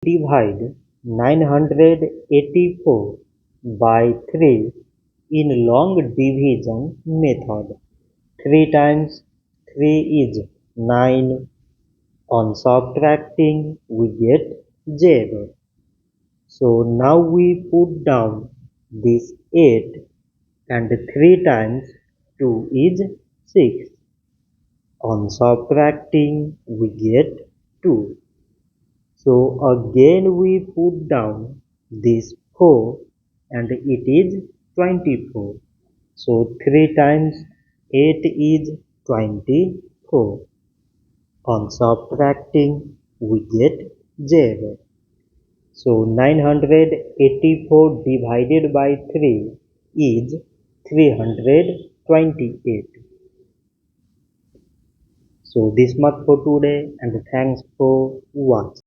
Divide 984 by 3 in long division method. 3 times 3 is 9. On subtracting we get 0. So now we put down this 8 and 3 times 2 is 6. On subtracting we get 2. So again we put down this 4 and it is 24. So 3 times 8 is 24. On subtracting we get 0. So 984 divided by 3 is 328. So this much for today and thanks for watching.